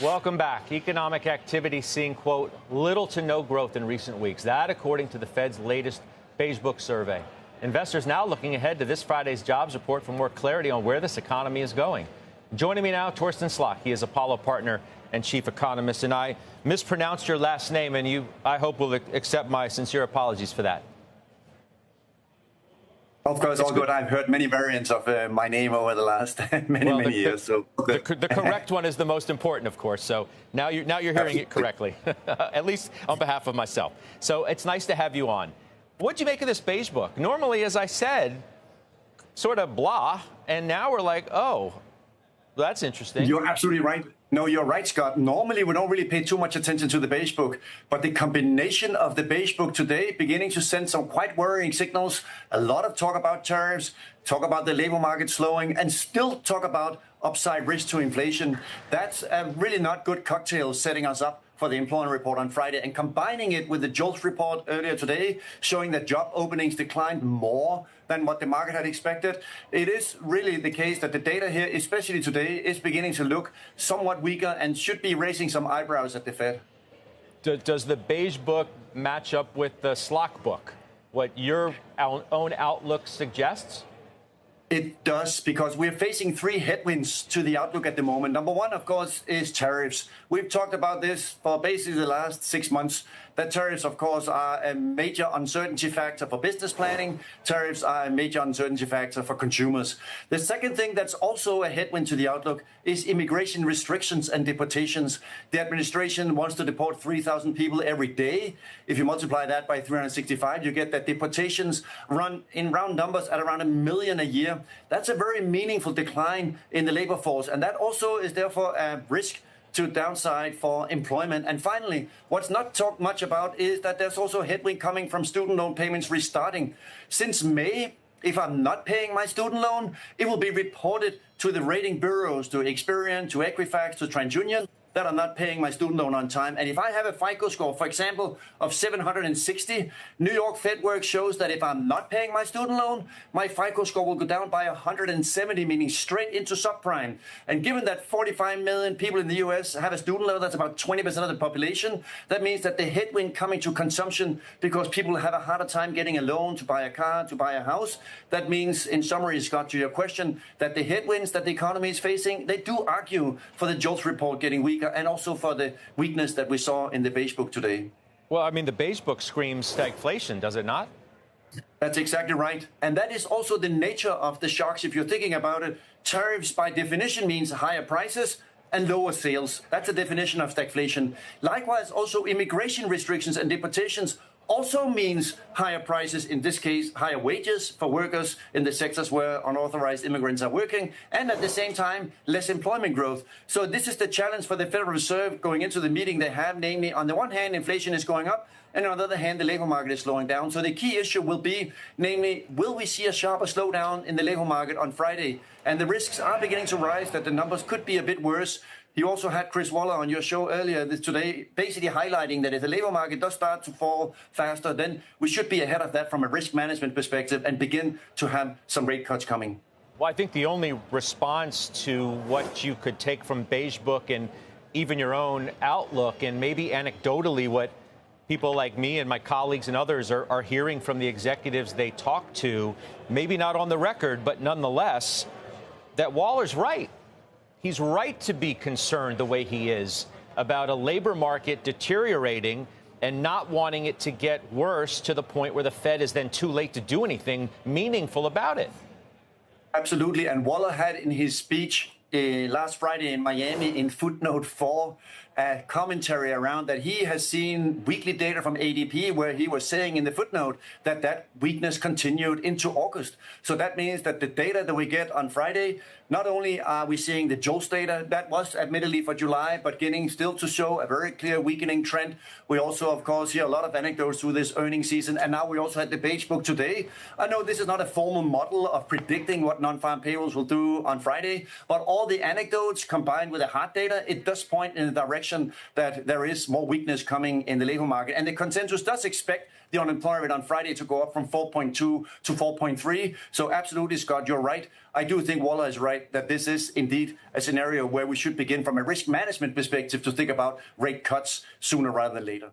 Welcome back. Economic activity seeing, quote, little to no growth in recent weeks. That, according to the Fed's latest Beige Book survey. Investors now looking ahead to this Friday's jobs report for more clarity on where this economy is going. Joining me now, Torsten Slok. He is Apollo partner and chief economist. And I mispronounced your last name, and you, I hope, will accept my sincere apologies for that. Of course, all good. I've heard many variants of my name over the last many years. So the correct one is the most important, of course. So now you're hearing it correctly, at least on behalf of myself. So it's nice to have you on. What'd you make of this Beige Book? Normally, as I said, sort of blah, and now we're like, oh, that's interesting. You're absolutely right. No, you're right, Scott. Normally, we don't really pay too much attention to the Beige Book, but the combination of the Beige Book today beginning to send some quite worrying signals, a lot of talk about tariffs, talk about the labor market slowing, and still talk about upside risk to inflation. That's a really not good cocktail setting us up for the employment report on Friday, and combining it with the JOLTS report earlier today, showing that job openings declined more than what the market had expected. It is really the case that the data here, especially today, is beginning to look somewhat weaker and should be raising some eyebrows at the Fed. Does the Beige Book match up with the Slok book, what your own outlook suggests? It does, because we're facing three headwinds to the outlook at the moment. Number one, of course, is tariffs. We've talked about this for basically the last 6 months, that tariffs, of course, are a major uncertainty factor for business planning. Tariffs are a major uncertainty factor for consumers. The second thing that's also a headwind to the outlook is immigration restrictions and deportations. The administration wants to deport 3,000 people every day. If you multiply that by 365, you get that deportations run in round numbers at around 1 million a year. That's a very meaningful decline in the labor force, and that also is therefore a risk to downside for employment. And finally, what's not talked much about is that there's also a headwind coming from student loan payments restarting. Since May, if I'm not paying my student loan, it will be reported to the rating bureaus, to Experian, to Equifax, to TransUnion, that I'm not paying my student loan on time. And if I have a FICO score, for example, of 760, New York Fed work shows that if I'm not paying my student loan, my FICO score will go down by 170, meaning straight into subprime. And given that 45 million people in the US have a student loan, that's about 20% of the population, that means that the headwind coming to consumption, because people have a harder time getting a loan to buy a car, to buy a house, that means, in summary, Scott, to your question, that the headwinds that the economy is facing, they do argue for the JOLTS report getting weaker, and also for the weakness that we saw in the Beige Book today. Well, I mean, the Beige Book screams stagflation, does it not? That's exactly right. And that is also the nature of the shocks. If you're thinking about it, tariffs by definition means higher prices and lower sales. That's a definition of stagflation. Likewise, also immigration restrictions and deportations also means higher prices, in this case, higher wages for workers in the sectors where unauthorized immigrants are working, and at the same time, less employment growth. So this is the challenge for the Federal Reserve going into the meeting they have, namely, on the one hand, inflation is going up, and on the other hand, the labor market is slowing down. So the key issue will be, namely, will we see a sharper slowdown in the labor market on Friday? And the risks are beginning to rise that the numbers could be a bit worse. You also had Chris Waller on your show earlier today, basically highlighting that if the labor market does start to fall faster, then we should be ahead of that from a risk management perspective and begin to have some rate cuts coming. Well, I think the only response to what you could take from Beige Book and even your own outlook, and maybe anecdotally what people like me and my colleagues and others are hearing from the executives they talk to, maybe not on the record, but nonetheless, that Waller's right. He's right to be concerned the way he is about a labor market deteriorating and not wanting it to get worse to the point where the Fed is then too late to do anything meaningful about it. Absolutely. And Waller had in his speech last Friday in Miami, in footnote 4, a commentary around that he has seen weekly data from ADP where he was saying in the footnote that that weakness continued into August. So that means that the data that we get on Friday, not only are we seeing the JOLTS data that was admittedly for July, but getting still to show a very clear weakening trend. We also, of course, hear a lot of anecdotes through this earnings season. And now we also had the Beige Book today. I know this is not a formal model of predicting what non-farm payrolls will do on Friday, but all all the anecdotes combined with the hard data, it does point in the direction that there is more weakness coming in the labor market. And the consensus does expect the unemployment rate on Friday to go up from 4.2 to 4.3. So absolutely, Scott, you're right. I do think Waller is right that this is indeed a scenario where we should begin from a risk management perspective to think about rate cuts sooner rather than later.